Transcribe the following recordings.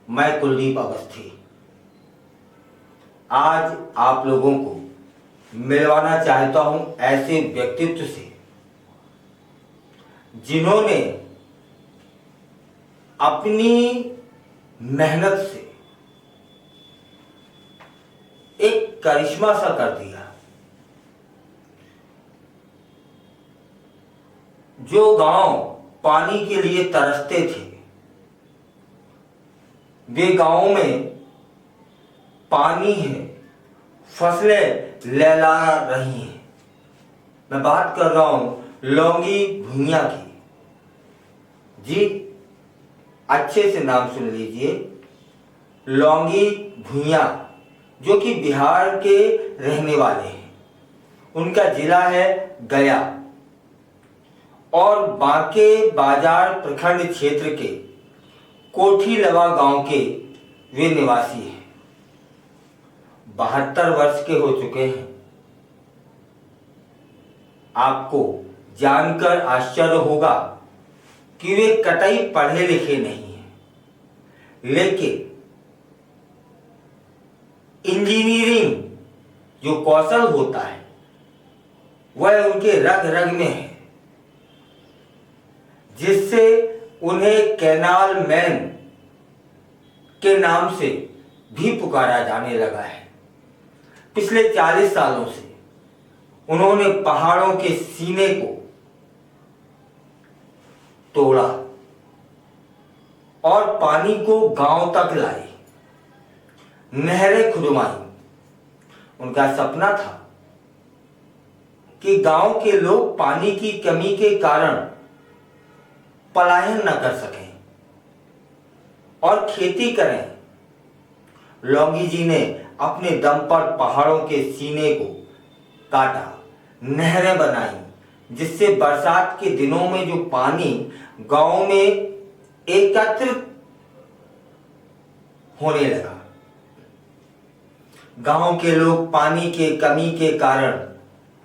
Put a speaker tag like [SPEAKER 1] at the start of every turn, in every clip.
[SPEAKER 1] मैं कुलदीप अवस्थी आज आप लोगों को मिलवाना चाहता हूं ऐसे व्यक्तित्व से जिन्होंने अपनी मेहनत से एक करिश्मा सा कर दिया। जो गांव पानी के लिए तरसते थे वे गांवों में पानी है, फसलें लहला रही हैं। मैं बात कर रहा हूं लौंगी भुइयां की। जी अच्छे से नाम सुन लीजिए, लौंगी भुइयां जो कि बिहार के रहने वाले हैं। उनका जिला है गया और बांके बाजार प्रखंड क्षेत्र के कोठी लवा गांव के वे निवासी हैं। 72 वर्ष के हो चुके हैं। आपको जानकर आश्चर्य होगा कि वे कतई पढ़े लिखे नहीं हैं, लेकिन इंजीनियरिंग जो कौशल होता है वह उनके रग रग में है, जिससे उन्हें कैनाल मैन के नाम से भी पुकारा जाने लगा है। पिछले 40 सालों से उन्होंने पहाड़ों के सीने को तोड़ा और पानी को गांव तक लाई, नहरें खुदवाई। उनका सपना था कि गांव के लोग पानी की कमी के कारण पलायन न कर सकें और खेती करें। लौंगी जी ने अपने दम पर पहाड़ों के सीने को काटा, नहरें बनाई, जिससे बरसात के दिनों में जो पानी गांव में एकत्रित होने लगा। गांव के लोग पानी के कमी के कारण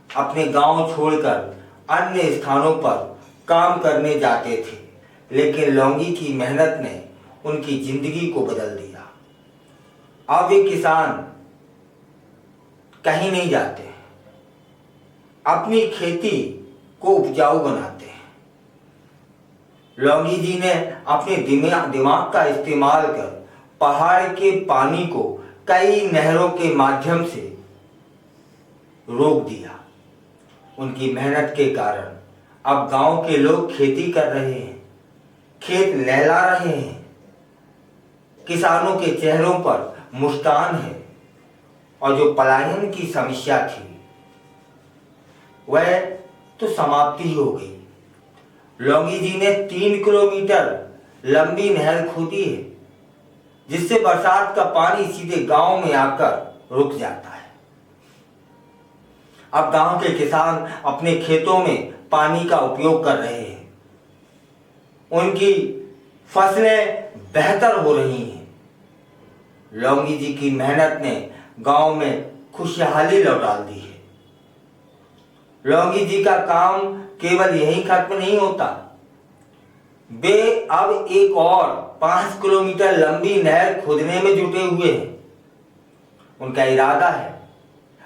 [SPEAKER 1] अपने गांव छोड़कर अन्य स्थानों पर काम करने जाते थे, लेकिन लौंगी की मेहनत ने उनकी जिंदगी को बदल दिया। अब ये किसान कहीं नहीं जाते, अपनी खेती को उपजाऊ बनाते हैं। लौंगी जी ने अपने दिमाग का इस्तेमाल कर पहाड़ के पानी को कई नहरों के माध्यम से रोक दिया। उनकी मेहनत के कारण अब गांव के लोग खेती कर रहे हैं, खेत लहला रहे हैं। किसानों के चेहरों पर मुस्कान है और जो पलायन की समस्या थी वह तो समाप्ति हो गई। लौंगी जी ने 3 किलोमीटर लंबी नहर खोदी है, जिससे बरसात का पानी सीधे गांव में आकर रुक जाता है। अब गांव के किसान अपने खेतों में पानी का उपयोग कर रहे हैं। उनकी फसलें बेहतर हो रही हैं। लौंगी जी की मेहनत ने गांव में खुशहाली लौटा दी है। लौंगी जी का काम केवल यही खत्म नहीं होता, वे अब एक और 5 किलोमीटर लंबी नहर खोदने में जुटे हुए हैं। उनका इरादा है,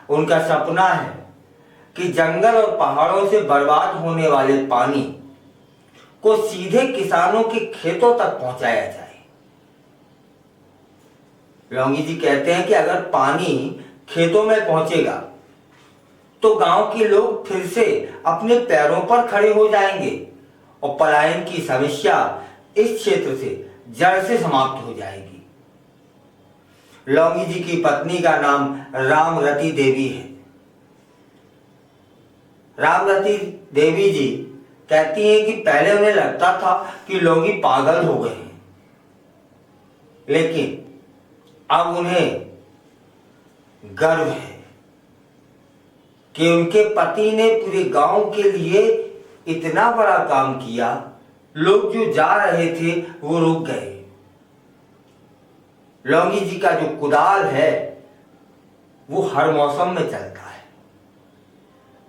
[SPEAKER 1] उनका सपना है कि जंगल और पहाड़ों से बर्बाद होने वाले पानी को सीधे किसानों के खेतों तक पहुंचाया जाए। लौंगी जी कहते हैं कि अगर पानी खेतों में पहुंचेगा तो गांव के लोग फिर से अपने पैरों पर खड़े हो जाएंगे और पलायन की समस्या इस क्षेत्र से जड़ से समाप्त हो जाएगी। लौंगी जी की पत्नी का नाम रामरती देवी है। रामरती देवी जी कहती हैं कि पहले उन्हें लगता था कि लौंगी पागल हो गए हैं, लेकिन अब उन्हें गर्व है कि उनके पति ने पूरे गांव के लिए इतना बड़ा काम किया। लोग जो जा रहे थे वो रुक गए। लौंगी जी का जो कुदाल है वो हर मौसम में चलता है।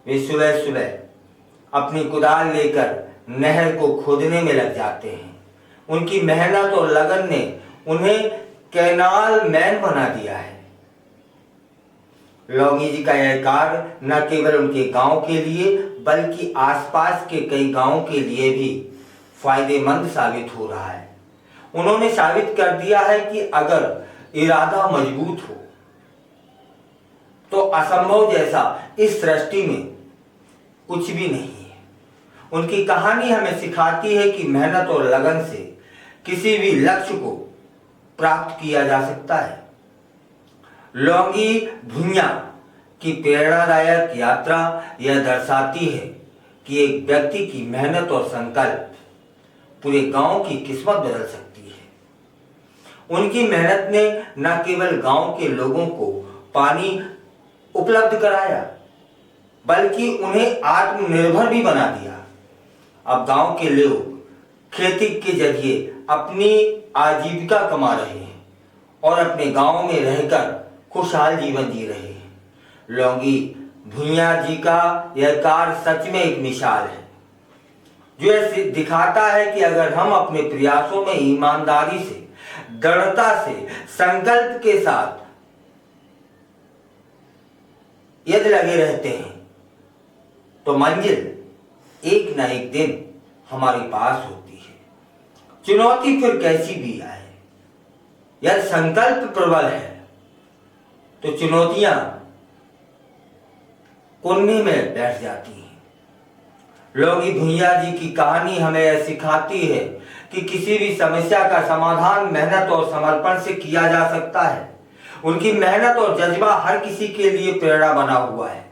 [SPEAKER 1] वे सुबह सुबह अपनी कुदाल लेकर नहर को खोदने में लग जाते हैं। उनकी मेहनत और लगन ने उन्हें कैनाल मैन बना दिया है। लौंगी जी का यह कार्य न केवल उनके गांव के लिए बल्कि आसपास के कई गांवों के लिए भी फायदेमंद साबित हो रहा है। उन्होंने साबित कर दिया है कि अगर इरादा मजबूत हो तो असंभव जैसा इस सृष्टि में कुछ भी नहीं है। उनकी कहानी हमें सिखाती है कि मेहनत और लगन से किसी भी लक्ष्य को प्राप्त किया जा सकता है। लौंगी भुइयां की प्रेरणादायक यात्रा यह दर्शाती है कि एक व्यक्ति की मेहनत और संकल्प पूरे गांव की किस्मत बदल सकती है। उनकी मेहनत ने न केवल गांव के लोगों को पानी उपलब्ध कराया बल्कि उन्हें आत्मनिर्भर भी बना दिया। अब गांव के लोग खेती के जरिए अपनी आजीविका कमा रहे हैं और अपने गांव में रहकर खुशहाल जीवन जी रहे हैं। लौंगी भुइयां जी का यह कार्य सच में एक मिसाल है जो ऐसे दिखाता है कि अगर हम अपने प्रयासों में ईमानदारी से, दृढ़ता से, संकल्प के साथ यदि लगे रहते हैं तो मंजिल एक न एक दिन हमारे पास होती है। चुनौती फिर कैसी भी आए, यदि संकल्प प्रबल है तो चुनौतियां कोने में बैठ जाती हैं। लौंगी भुइयां जी की कहानी हमें यह सिखाती है कि किसी भी समस्या का समाधान मेहनत और समर्पण से किया जा सकता है। उनकी मेहनत और जज्बा हर किसी के लिए प्रेरणा बना हुआ है।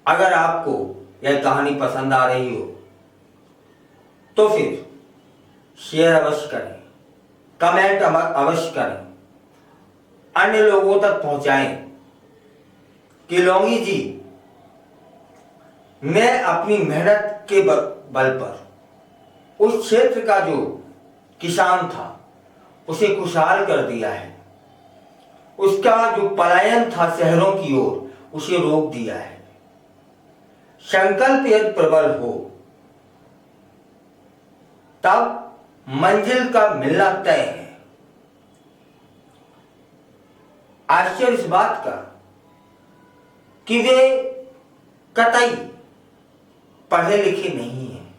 [SPEAKER 1] अगर आपको यह कहानी पसंद आ रही हो तो फिर शेयर अवश्य करें, कमेंट अवश्य करें, अन्य लोगों तक पहुंचाएं कि लौंगी जी ने अपनी मेहनत के बल पर उस क्षेत्र का जो किसान था उसे खुशहाल कर दिया है। उसका जो पलायन था शहरों की ओर उसे रोक दिया है। संकल्प यदि प्रबल हो तब मंजिल का मिलना तय है। आश्चर्य इस बात का कि वे कतई पढ़े लिखे नहीं हैं,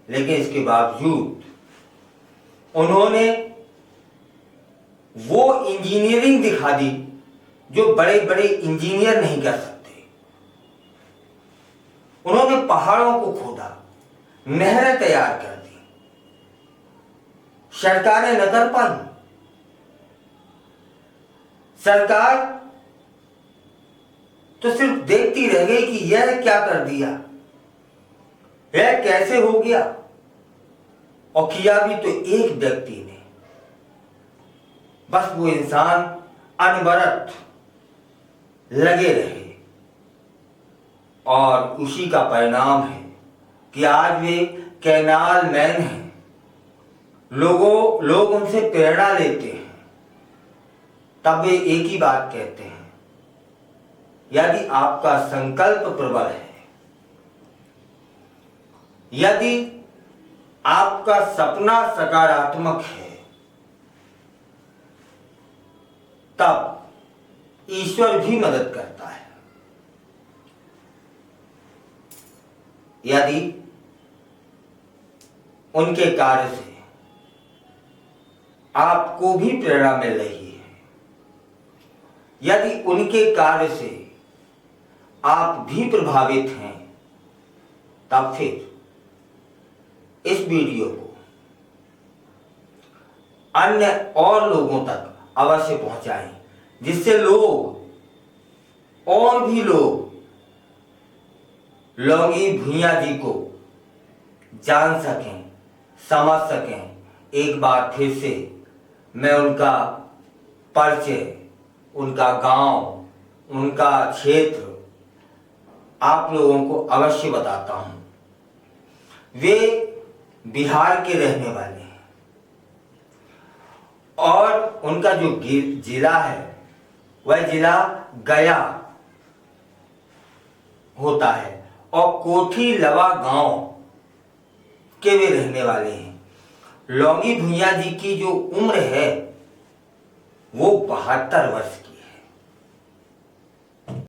[SPEAKER 1] लेकिन इसके बावजूद उन्होंने वो इंजीनियरिंग दिखा दी जो बड़े बड़े इंजीनियर नहीं कर सकते। उन्होंने पहाड़ों को खोदा, नहरें तैयार कर दी, सरकारें न कर पाई। सरकार तो सिर्फ देखती रह गई कि यह क्या कर दिया, यह कैसे हो गया, और किया भी तो एक व्यक्ति ने। बस वो इंसान अनवरत लगे रहे और उसी का परिणाम है कि आज वे कैनाल मैन हैं। लोग उनसे प्रेरणा लेते हैं। तब वे एक ही बात कहते हैं, यदि आपका संकल्प प्रबल है, यदि आपका सपना सकारात्मक है, तब ईश्वर भी मदद करता है। यदि उनके कार्य से आपको भी प्रेरणा मिल रही है, यदि उनके कार्य से आप भी प्रभावित हैं, तब फिर इस वीडियो को अन्य और लोगों तक अवश्य पहुंचाएं, जिससे लोग और भी लोग लौंगी भुइयां जी को जान सकें, समझ सकें। एक बार फिर से मैं उनका परिचय, उनका गांव, उनका क्षेत्र आप लोगों को अवश्य बताता हूं। वे बिहार के रहने वाले हैं और उनका जो जिला है वह जिला गया होता है और कोठी लवा गांव के वे रहने वाले हैं। लौंगी भुइयां जी की जो उम्र है वो 72 वर्ष की।